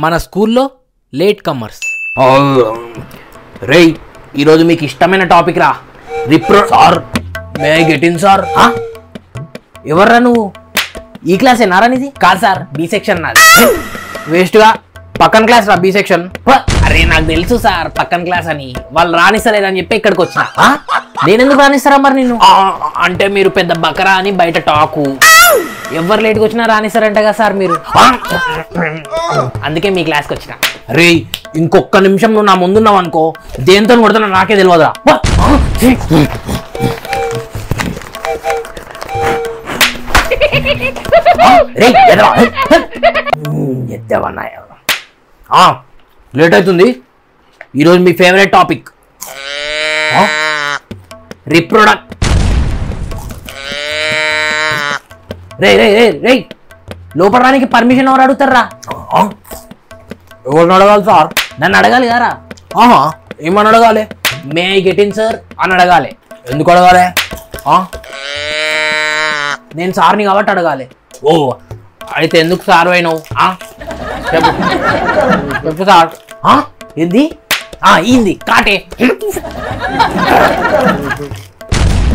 మన స్కూల్లో late comers. రేయ్ ఈరోజు మీకు ఇష్టమైన టాపిక్ రా. Repro sir may I get in sir. ఎవర్రా నువ్వు? ఈ క్లాస్ ఏనారా నీది? కాదు సార్, బి సెక్షన్ నాది. వేస్ట్గా పక్కన క్లాస్ రా, బి సెక్షన్. అరే నాకు తెలుసు సార్ పక్కన క్లాస్ అని, వాళ్ళు రానిస్తలేదని చెప్పి ఇక్కడికి వచ్చిన. నేనెందుకు రానిస్తారా మరి నిన్ను? అంటే మీరు పెద్ద బకరా అని బయట టాకు. ఎవరు లేట్కి వచ్చినా రానిస్తారంటగా సార్ మీరు. అందుకే మీ క్లాస్కి వచ్చిన. రే ఇంకొక నిమిషం నువ్వు నా ముందున్నావు అనుకో, దేంతో కొడుతున్నా నాకే తెలియదురా. లేట్ అవుతుంది. ఈరోజు మీ ఫేవరెట్ టాపిక్ రీప్రొడక్ట్. రే రే రే రే లోపల రానికి పర్మిషన్ ఎవరు అడుగుతారా? ఎవరిని అడగాలి సార్? నన్ను అడగాలి కారా? ఏమని అడగాలి? మే ఐ గెట్ ఇన్ సార్ అని అడగాలి. ఎందుకు అడగాలి? నేను సార్ని కాబట్టి అడగాలి. ఓ అయితే ఎందుకు సార్ అయినావు? చెప్పు చెప్పు సార్. ఏంది? ఏంది కాటే?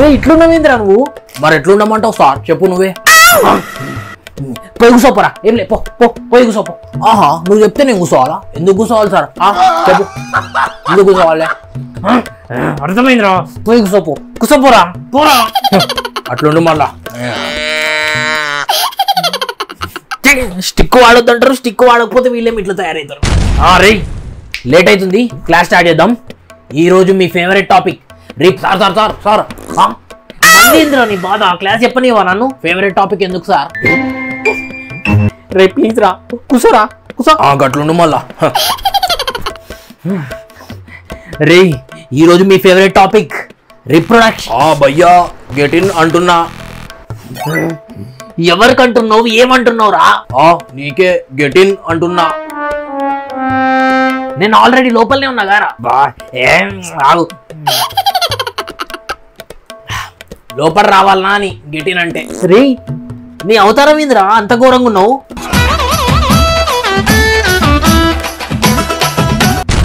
రే ఇట్లున్నావేంద్రా నువ్వు? మరి ఎట్లుండమంటావు సార్? చెప్పు నువ్వే. పోయి కూర్చోపోరా. ఏం లే, పోయి కూర్చోపో. నువ్వు చెప్తే నేను కూర్చోవాలా? ఎందుకు కూర్చోవాలి సార్? చెప్పు ఎందుకు కూర్చోవాలి? అర్థమైందిరా, పోయి కూర్చోపోరా. పోరా అట్లుండు. మళ్ళా స్టిక్ వాడొద్దంటారు, స్టిక్ వాడకపోతే వీళ్ళేమి ఇట్లా తయారవుతారు. రే లేట్ అవుతుంది, క్లాస్ స్టార్ట్ చేద్దాం. ఈ రోజు మీ favourite topic sir sir sir sir మళ్ళీంద్రా నీ బాధ. క్లాస్ చెప్పనివా నన్ను? ఫేవరెట్ టాపిక్ ఎందుకు సార్? రే ప్లీజ్ రా, కూర్చోరా కూర్చో. గట్లుండు మళ్ళా. రే ఈరోజు మీ ఫేవరెట్ టాపిక్ రీప్రొడక్షన్. భయ్యా గెట్ ఇన్ అంటున్నా. ఎవరికంటున్నావు? ఏమంటున్నావు రా? నీకే గెట్ ఇన్ అంటున్నా. నేను ఆల్రెడీ లోపలనే ఉన్నా గారా. ఏం ఆగు, లోపల రావాలనా అని గెట్ ఇన్ అంటే. రే నీ అవతారం ఏందిరా అంత ఘోరంగా ఉన్నావు?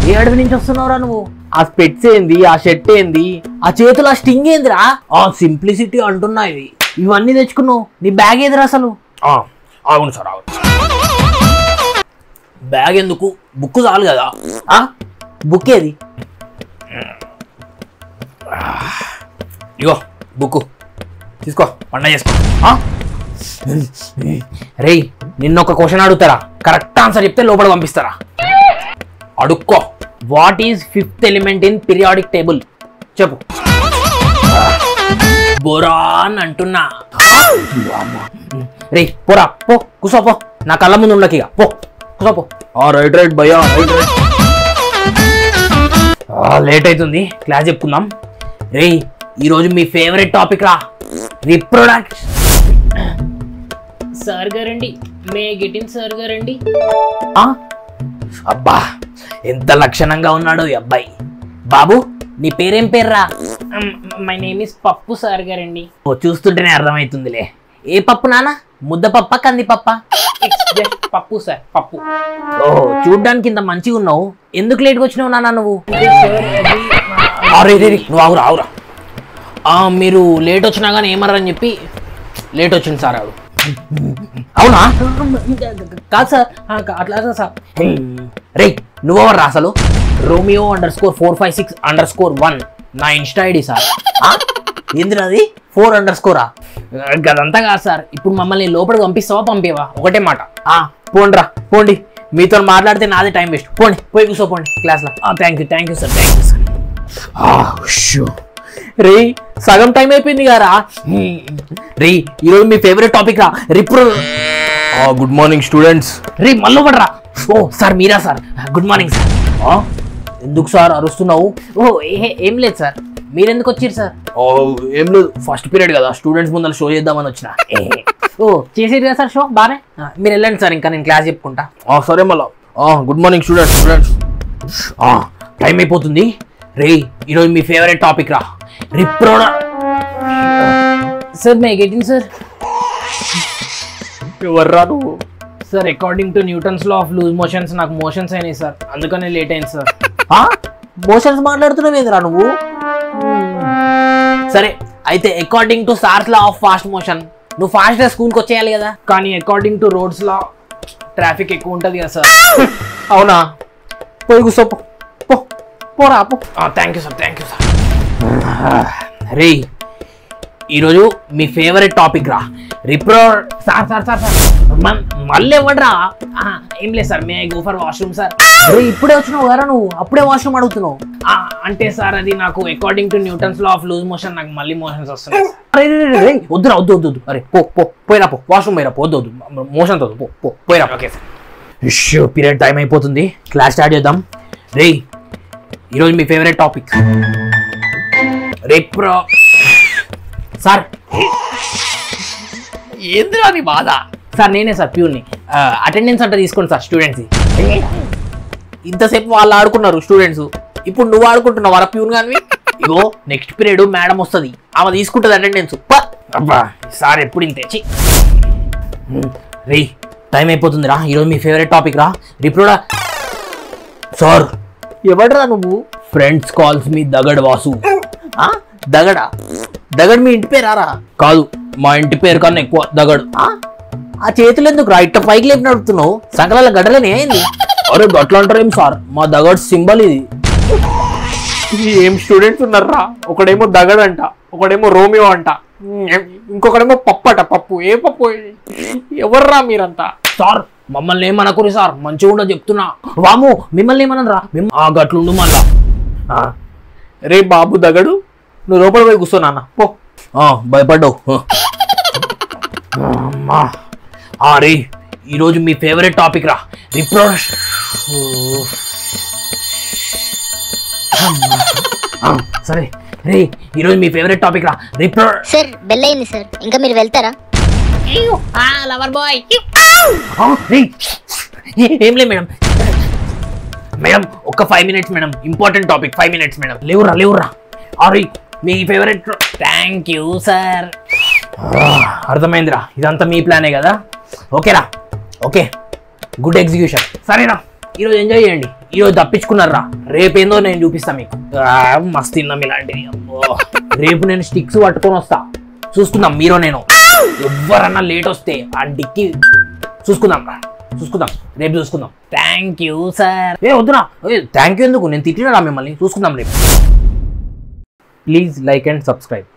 ఏ అడవి నుంచి వస్తున్నావురా నువ్వు? ఆ స్పెట్స్ ఏంది? ఆ షర్ట్ ఏంది? ఆ చేతులు ఆ స్టింగ్ ఏందిరా? సింప్లిసిటీ అంటున్నా. ఇవన్నీ తెచ్చుకున్నావు. నీ బ్యాగ్ ఏదిరా అసలు? అవును సార్ అవును. బ్యాగ్ ఎందుకు, బుక్ చాలు కదా. బుక్ ఏది? ఇగో బుక్ తీసుకో, పండగ చేసుకో. రే నిన్న ఒక క్వశ్చన్ అడుగుతారా, కరెక్ట్ ఆన్సర్ చెప్తే లోపల పంపిస్తారా? అడుక్కో. What is fifth element in periodic table? చెప్పు. బోరాన్ అంటున్నా. రే పోరా, పో కూసోపో. నా కళ్ళ ముందు ఉండకి పో, కూసోపో. రైట్ రైట్ భయ్యా రైట్ రైట్. లేట్ అవుతుంది, క్లాస్ చెప్పుకుందాం. రే ఈరోజు మీ ఫేవరెట్ టాపిక్ రా, రీప్రొడక్ట్. సార్ గారండి, మే గెట్ ఇన్ సార్ గారండి. అబ్బా ఎంత లక్షణంగా ఉన్నాడు ఈ అబ్బాయి. బాబు నీ పేరేం పేర్రా? మై నేమ్ ఇస్ పప్పు సార్ గారండి. చూస్తుంటేనే అర్థమవుతుందిలే. ఏ పప్పు నాన్న? ముద్దపప్ప, కందిపప్ప? పప్పు సార్, పప్పు. చూడ్డానికి ఇంత మంచిగా ఉన్నావు, ఎందుకు లేట్గా వచ్చినావు నాన్న నువ్వు? నువ్వు ఆవురా ఆవురా. మీరు లేట్ వచ్చినా కానీ ఏమన్నారని చెప్పి లేట్ వచ్చింది సార్. ఆవిడ అవునా? కాదు సార్, అట్లా సార్. రే నువ్వెవరు రా అసలు? Romeo_456_1 నా ఇన్స్టా ఐడి సార్. ఏంది అది 4_? గదంతా కాదు సార్. ఇప్పుడు మమ్మల్ని లోపలికి పంపిస్తావా పంపేవా? ఒకటే మాట. పోండి రా, పోండి. మీతో మాట్లాడితే నాదే టైం వేస్ట్. పోండి, పోయి కూర్చోపోండి క్లాస్లో. థ్యాంక్ యూ సార్, రే సగం టైం అయిపోయింది కదా. రే ఈరోజు మీ ఫేవరెట్ టాపిక్ రా, గుడ్ మార్నింగ్ స్టూడెంట్స్. రే మళ్ళీ పడరా. సార్ మీరా సార్? Good morning sir. ఎందుకు సార్ అరుస్తున్నావు? ఏం లేదు సార్. మీరెందుకు వచ్చారు సార్? ఏం లేదు, ఫస్ట్ పీరియడ్ కదా, స్టూడెంట్స్ ముందర షో చేద్దామని వచ్చిన. చేసేది కదా సార్ షో బానే. మీరు వెళ్ళండి సార్, ఇంకా నేను క్లాస్ చెప్పుకుంటా. సరే మళ్ళా. Good morning students. టైం అయిపోతుంది. రే ఈరోజు మీ ఫేవరెట్ టాపిక్ రా, reproduct. Sir may get in sir. ఎవర్రా నువ్వు? Sir according to Newton's law of loose motions నాకు మోషన్స్ అయినాయి సార్, అందుకనే లేట్ అయింది సార్. మోషన్స్ మాట్లాడుతున్నావేంద్రా నువ్వు? సరే అయితే according to sir's law of fast motion నువ్వు ఫాస్ట్ గా స్కూల్కి వచ్చేయాలి కదా. కానీ according to roads law traffic ఎక్కువ ఉంటుంది కదా సార్. అవునా? పోయి కూర్చో పోరా పో. Thank you sir, thank you sir. రే ఈరోజు మీ ఫేవరెట్ టాపిక్ రా, repro. Sir sir sir sir మళ్ళీ ఇవ్వడ్రా. ఏం లేదు sir, may I go for washroom sir. ఇప్పుడే వచ్చినావు కదా నువ్వు, అప్పుడే వాష్రూమ్ అడుగుతున్నావు. అంటే సార్ అది నాకు according to Newton's law of loose motion నాకు మళ్ళీ మోషన్స్ వస్తున్నాయి. వద్దురా వద్దు. అరే పోయిరా పో, వాష్రూమ్ పోయిరా పో, వద్దు మోషన్ వద్దు, పోయిరా. Okay sir. Issue period time అయిపోతుంది, క్లాస్ స్టార్ట్ చేద్దాం. రే ఈరోజు మీ ఫేవరెట్ టాపిక్ రిప్రో. సార్ ఏందిరా నీ బాధ? సార్ నేనే సార్ ప్యూర్ని. అటెండెన్స్ అంటే తీసుకోండి సార్ స్టూడెంట్స్. ఇంతసేపు వాళ్ళు ఆడుకున్నారు స్టూడెంట్స్, ఇప్పుడు నువ్వు ఆడుకుంటున్నావు వర ప్యూన్ గాని. ఇగో నెక్స్ట్ పీరియడ్ మేడం వస్తుంది, ఆమె తీసుకుంటుంది అటెండెన్స్. అబ్బా సార్ ఎప్పుడు ఇంతే. రే టైం అయిపోతుంది రా, ఈరోజు మీ ఫేవరెట్ టాపిక్ రా, రిప్రోడా. సార్ ఎవడరా నువ్వు? ఫ్రెండ్స్ కాల్స్ మీ దగడ్ వాసు. దగడా? దగడ్ మీ ఇంటి పేరారా? కాదు, మా ఇంటి పేరు కన్నా ఎక్కువ దగడ్. ఆ చేతులు ఎందుకు రా ఇట్ట పైకి లేపి నడుపుతున్నావు? సంకలాల గడ్డలని ఏంది? అరే గట్లా అంటారు ఏం సార్, మా దగడ్ సింబల్ ఇది. ఏం స్టూడెంట్స్ ఉన్నారా? ఒకడేమో దగడ్ అంట, ఒకడేమో రోమియో అంట, ఇంకొకడేమో పప్పు అట. పప్పు ఏ పప్పు? ఎవర్రా మీరంతా? సార్ మమ్మల్ని ఏమనుకుని సార్, మంచిగా ఉండదు చెప్తున్నా. వాము మిమ్మల్ని ఏమనరా? గట్లుండు మళ్ళా. రే బాబు దగడు, నువ్వు లోపల పోయి కూర్చో నాన్న పో. భయపడ్డావు. రే ఈరోజు మీ ఫేవరెట్ టాపిక్ రా, రిప్రొడక్షన్. సరే రే ఈరోజు మీ ఫేవరెట్ టాపిక్ రా, రిప్రొడక్షన్. సార్ బెల్ అయింది సార్, ఇంకా మీరు వెళ్తారా? Lover boy. ఏం లేదు మేడం. మేడం ఒక్క 5 minutes madam, important topic. 5 minutes madam. లేవురా. అరే మీ ఫేవరెట్. Thank you sir. అర్థమైందిరా, ఇదంతా మీ ప్లానే కదా. ఓకేరా, ఓకే, గుడ్ ఎగ్జిక్యూషన్. సరేనా, ఈరోజు ఎంజాయ్ చేయండి. ఈరోజు తప్పించుకున్నారా, రేపేందో నేను చూపిస్తా మీకు. మస్తు తిన్నాం ఇలాంటివి. రేపు నేను స్టిక్స్ పట్టుకొని వస్తా, చూసుకుందాం మీరు నేను. ఎవరన్నా లేట్ వస్తే ఆ డిక్కి చూసుకుందాం రేపు చూసుకుందాం. Thank you sir. వద్దురా, థ్యాంక్ యూ ఎందుకు? నేను తిట్టినరా మిమ్మల్ని. చూసుకుందాం రేపు. Please like and subscribe.